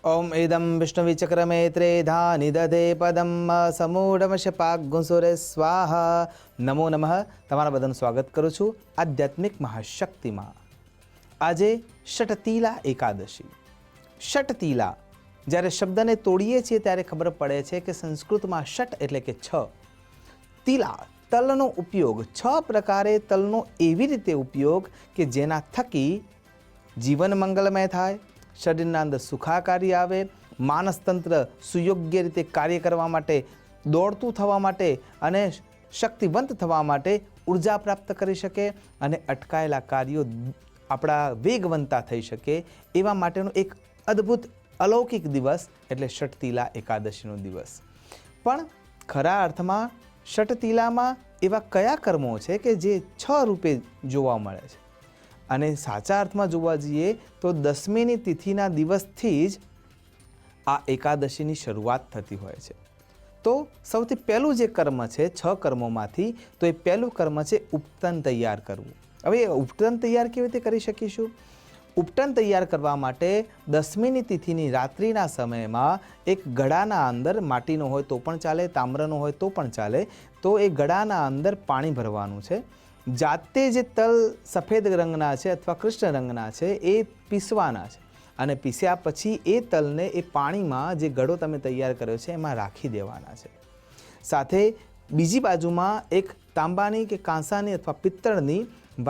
ઓમ એદમ વિષ્ણુવિચક્રમે ત્રેધા નિદધે પદમ સમૂઢમશપાગુંસુરે સ્વાહા. નમો નમઃ. તમારા બધાનું સ્વાગત કરું છું આધ્યાત્મિક મહાશક્તિમાં. આજે ષટતીલા એકાદશી. ષટતીલા જ્યારે શબ્દને તોડીએ છીએ ત્યારે ખબર પડે છે કે સંસ્કૃતમાં ષટ એટલે કે છ, તીલા તલનો ઉપયોગ, છ પ્રકારે તલનો એવી રીતે ઉપયોગ કે જેના થકી જીવન મંગલમય થાય, શરીરના અંદર સુખાકારી આવે, માનસતંત્ર સુયોગ્ય રીતે કાર્ય કરવા માટે, દોડતું થવા માટે અને શક્તિવંત થવા માટે ઉર્જા પ્રાપ્ત કરી શકે અને અટકાયેલા કાર્યો આપણા વેગવંતા થઈ શકે એવા માટેનો એક અદ્ભુત અલૌકિક દિવસ એટલે ષટતીલા એકાદશીનો દિવસ. પણ ખરા અર્થમાં ષટતીલામાં એવા કયા કર્મો છે કે જે છ રૂપે જોવા મળે છે? અને સાચા અર્થમાં જોવા જઈએ તો 10મીની તિથિના દિવસથી જ આ એકાદશીની શરૂઆત થતી હોય છે. તો સૌથી પહેલું જે કર્મ છે છ કર્મોમાંથી, તો એ પહેલું કર્મ છે ઉપટન તૈયાર કરવું. હવે ઉપટન તૈયાર કેવી રીતે કરી શકીશું? ઉપટન તૈયાર કરવા માટે 10મીની તિથિની રાત્રિના સમયમાં એક ગળાના અંદર, માટીનો હોય તો પણ ચાલે, તામ્રનો હોય તો પણ ચાલે, તો એ ગળાના અંદર પાણી ભરવાનું છે. જાતે જે તલ સફેદ રંગના છે અથવા કૃષ્ણ રંગના છે એ પીસવાના છે અને પીસ્યા પછી એ તલને એ પાણીમાં જે ગળો તમે તૈયાર કર્યો છે એમાં રાખી દેવાના છે. સાથે બીજી બાજુમાં એક તાંબાની કે કાંસાની અથવા પિત્તળની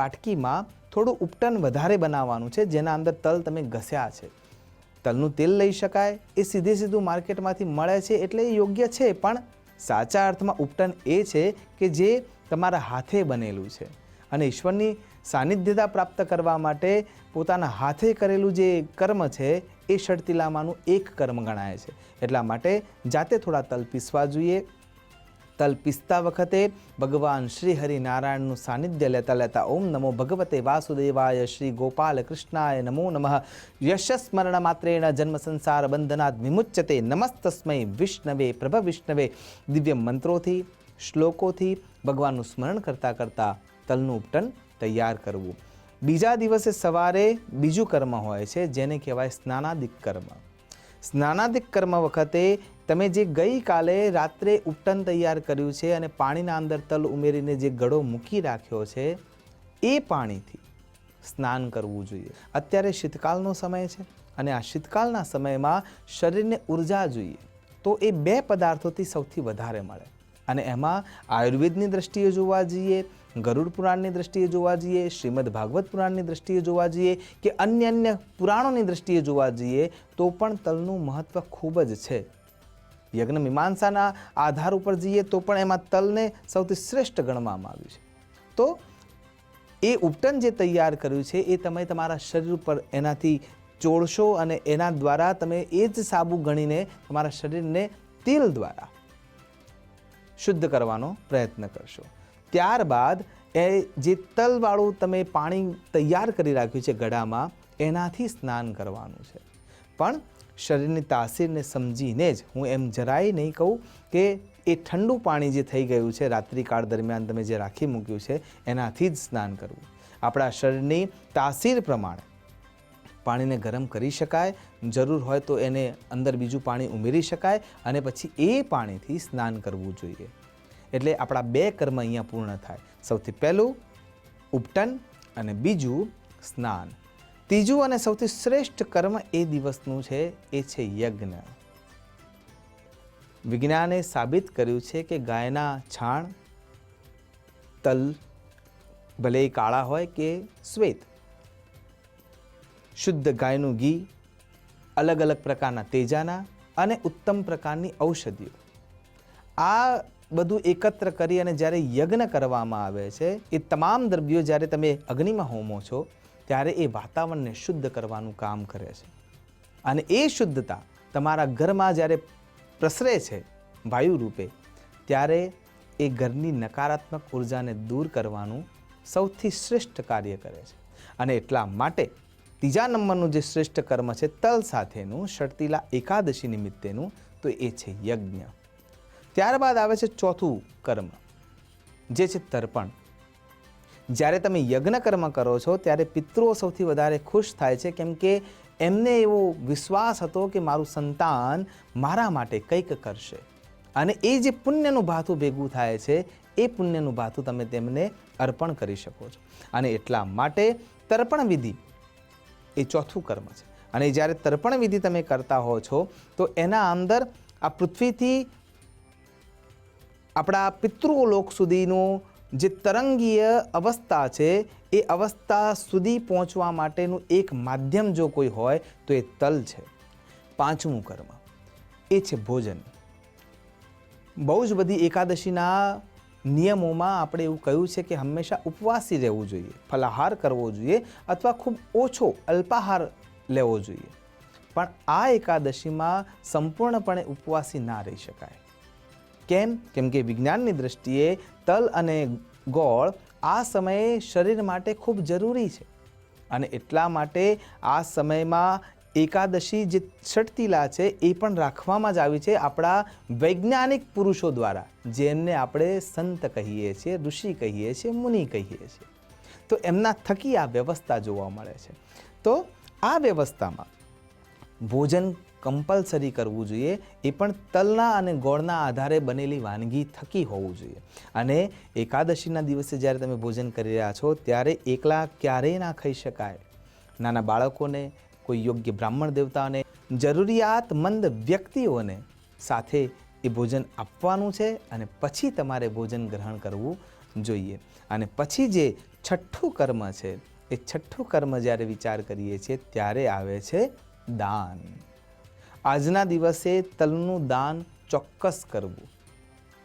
વાટકીમાં થોડું ઉપટન વધારે બનાવવાનું છે, જેના અંદર તલ તમે ઘસ્યા છે. તલનું તેલ લઈ શકાય, એ સીધું માર્કેટમાંથી મળે છે એટલે એ યોગ્ય છે, પણ સાચા અર્થમાં ઉપટન એ છે કે જે તમારા હાથે બનેલું છે અને ઈશ્વરની સાનિધ્યતા પ્રાપ્ત કરવા માટે પોતાના હાથે કરેલું જે કર્મ છે એ ષટતીલામાંનું એક કર્મ ગણાય છે. એટલા માટે જાતે થોડા તલ પીસવા જોઈએ. તલ પીસતા વખતે ભગવાન શ્રી હરિનારાયણનું સાનિધ્ય લેતા લેતા ઓમ નમો ભગવતે વાસુદેવાય શ્રી ગોપાલ કૃષ્ણાય નમો નમઃ યશસ્મરણ માત્રેણ જન્મ સંસાર બંધનાદ વિમુચ્યતે નમસ્તસ્મૈ વિષ્ણવે પ્રભ વિષ્ણવે દિવ્ય મંત્રોથી, શ્લોકોથી ભગવાનનું સ્મરણ કરતાં કરતાં તલનું ઉપટન તૈયાર કરવું. બીજા દિવસે સવારે બીજું કર્મ હોય છે જેને કહેવાય સ્નાનાદિક કર્મ. સ્નાનાદિક કર્મ વખતે તમે જે ગઈકાલે રાત્રે ઉપટન તૈયાર કર્યું છે અને પાણીના અંદર તલ ઉમેરીને જે ગળો મૂકી રાખ્યો છે એ પાણીથી સ્નાન કરવું જોઈએ. અત્યારે શીતકાલનો સમય છે અને આ શીતકાલના સમયમાં શરીરને ઉર્જા જોઈએ, તો એ બે પદાર્થોથી સૌથી વધારે મળે. અને એમાં આયુર્વેદની દ્રષ્ટિએ જોવા જઈએ, ગરુડ પુરાણની દ્રષ્ટિએ જોવા જઈએ, શ્રીમદ ભાગવત પુરાણની દ્રષ્ટિએ જોવા જઈએ કે અન્ય પુરાણોની દ્રષ્ટિએ જોવા જઈએ તો પણ તલનું મહત્ત્વ ખૂબ જ છે. યજ્ઞ મીમાંસાના આધાર ઉપર જઈએ તો પણ એમાં તલને સૌથી શ્રેષ્ઠ ગણવામાં આવ્યું છે. તો એ ઉપટન જે તૈયાર કર્યું છે એ તમે તમારા શરીર ઉપર એનાથી ચોળશો અને એના દ્વારા તમે એ જ સાબુ ગણીને તમારા શરીરને તેલ દ્વારા શુદ્ધ કરવાનો પ્રયત્ન કરશો. ત્યારબાદ એ જે તલવાળું તમે પાણી તૈયાર કરી રાખ્યું છે ગળામાં, એનાથી સ્નાન કરવાનું છે. પણ શરીરની તાસીરને સમજીને જ, હું એમ જરાય નહીં કહું કે એ ઠંડુ પાણી જે થઈ ગયું છે રાત્રિકાળ દરમિયાન તમે જે રાખી મૂક્યું છે એનાથી જ સ્નાન કરવું. આપણા શરીરની તાસીર પ્રમાણે પાણીને ગરમ કરી શકાય, જરૂર હોય તો એને અંદર બીજું પાણી ઉમેરી શકાય અને પછી એ પાણીથી સ્નાન કરવું જોઈએ. એટલે આપણા બે કર્મ અહીંયા પૂર્ણ થાય. સૌથી પહેલું ઉપટન અને બીજું સ્નાન. ત્રીજું અને સૌથી શ્રેષ્ઠ કર્મ એ દિવસનું છે એ છે યજ્ઞ. વિજ્ઞાને સાબિત કર્યું છે કે ગાયના છાણ, તલ ભલે કાળા હોય કે શ્વેત, શુદ્ધ ગાયનું ઘી, અલગ અલગ પ્રકારના તેજાના અને ઉત્તમ પ્રકારની ઔષધિઓ, આ બધું એકત્ર કરી અને જ્યારે યજ્ઞ કરવામાં આવે છે એ તમામ દ્રવ્યો જ્યારે તમે અગ્નિમાં હોમો છો ત્યારે એ વાતાવરણને શુદ્ધ કરવાનું કામ કરે છે. અને એ શુદ્ધતા તમારા ઘરમાં જ્યારે પ્રસરે છે વાયુ રૂપે, ત્યારે એ ઘરની નકારાત્મક ઉર્જાને દૂર કરવાનું સૌથી શ્રેષ્ઠ કાર્ય કરે છે. અને એટલા માટે ત્રીજા નંબરનું જે શ્રેષ્ઠ કર્મ છે તલ સાથેનું ષટતીલા એકાદશી નિમિત્તેનું, તો એ છે યજ્ઞ. ત્યારબાદ આવે છે ચોથું કર્મ જે છે તર્પણ. જ્યારે તમે યજ્ઞ કર્મ કરો છો ત્યારે પિતૃઓ સૌથી વધારે ખુશ થાય છે, કેમ કે એમને એવો વિશ્વાસ હતો કે મારું સંતાન મારા માટે કંઈક કરશે, અને એ જે પુણ્યનું ભાથું ભેગું થાય છે એ પુણ્યનું ભાથું તમે તેમને અર્પણ કરી શકો છો. અને એટલા માટે તર્પણ વિધિ એ ચોથું કર્મ છે. અને જ્યારે તર્પણ વિધિ તમે કરતા હો છો તો એના અંદર આ પૃથ્વીથી આપણા પિતૃલોક સુધીનું જે તરંગીય અવસ્થા છે એ અવસ્થા સુધી પહોંચવા માટેનું એક માધ્યમ જો કોઈ હોય તો એ તલ છે. પાંચમું કર્મ એ છે ભોજન. બહુ જ બધી એકાદશીના નિયમોમાં આપણે એવું કહ્યું છે કે હંમેશા ઉપવાસી રહેવું જોઈએ, ફલાહાર કરવો જોઈએ અથવા ખૂબ ઓછો અલ્પાહાર લેવો જોઈએ. પણ આ એકાદશીમાં સંપૂર્ણપણે ઉપવાસી ના રહી શકાય. કેમ? કેમ કે વિજ્ઞાનની દ્રષ્ટિએ તલ અને ગોળ આ સમયે શરીર માટે ખૂબ જરૂરી છે. અને એટલા માટે આ સમયમાં એકાદશી જે ષટતિલા છે એ પણ રાખવામાં જ આવી છે આપણા વૈજ્ઞાનિક પુરુષો દ્વારા, જેમને આપણે સંત કહીએ છીએ, ઋષિ કહીએ છીએ, મુનિ કહીએ છીએ. તો એમના થકી આ વ્યવસ્થા જોવા મળે છે. તો આ વ્યવસ્થામાં ભોજન કમ્પલસરી કરવું જોઈએ, એ પણ તલના અને ગોળના આધારે બનેલી વાનગી થકી હોવું જોઈએ. અને એકાદશીના દિવસે જ્યારે તમે ભોજન કરી રહ્યા છો ત્યારે એકલા ક્યારેય ના ખાઈ શકાય. નાના બાળકોને, કોઈ યોગ્ય બ્રાહ્મણ દેવતાઓને, જરૂરિયાતમંદ વ્યક્તિઓને સાથે એ ભોજન આપવાનું છે અને પછી તમારે ભોજન ગ્રહણ કરવું જોઈએ. અને પછી જે છઠ્ઠું કર્મ છે એ છઠ્ઠું કર્મ જ્યારે વિચાર કરીએ છીએ ત્યારે આવે છે દાન. આજના દિવસે તલનું દાન ચોક્કસ કરવું.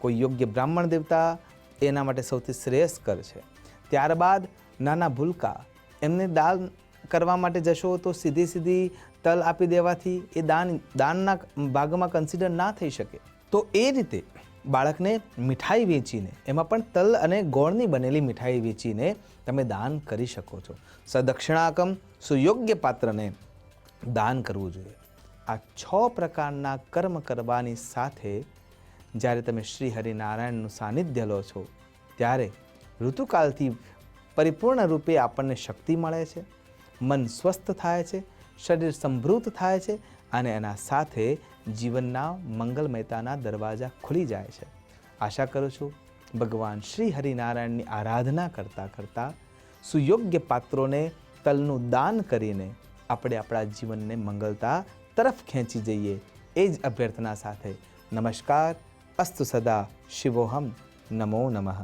કોઈ યોગ્ય બ્રાહ્મણ દેવતા એના માટે સૌથી શ્રેયસ્કર છે. ત્યારબાદ નાના ભૂલકા, એમને દાન કરવા માટે જશો તો સીધી તલ આપી દેવાથી એ દાનના ભાગમાં કન્સિડર ના થઈ શકે. તો એ રીતે બાળકને મીઠાઈ વેચીને, એમાં પણ તલ અને ગોળની બનેલી મીઠાઈ વેચીને તમે દાન કરી શકો છો. સદક્ષિણાકમ, સુયોગ્ય પાત્રને દાન કરવું જોઈએ. આ 6 પ્રકારના કર્મ કરવાની સાથે જ્યારે તમે શ્રી હરિનારાયણનું સાનિધ્ય લો છો ત્યારે ઋતુકાલથી પરિપૂર્ણ રૂપે આપણને શક્તિ મળે છે, મન સ્વસ્થ થાય છે, શરીર સમૃદ્ધ થાય છે અને એના સાથે જીવનના મંગલમયતાના દરવાજા ખુલી જાય છે. આશા કરું છું ભગવાન શ્રી હરિનારાયણની આરાધના કરતાં કરતાં સુયોગ્ય પાત્રોને તલનું દાન કરીને આપણે આપણા જીવનને મંગલતા તરફ ખેંચી જઈએ, એ જ અભ્યર્થના સાથે નમસ્કાર. અસ્તુ સદા શિવોહમ. નમો નમઃ.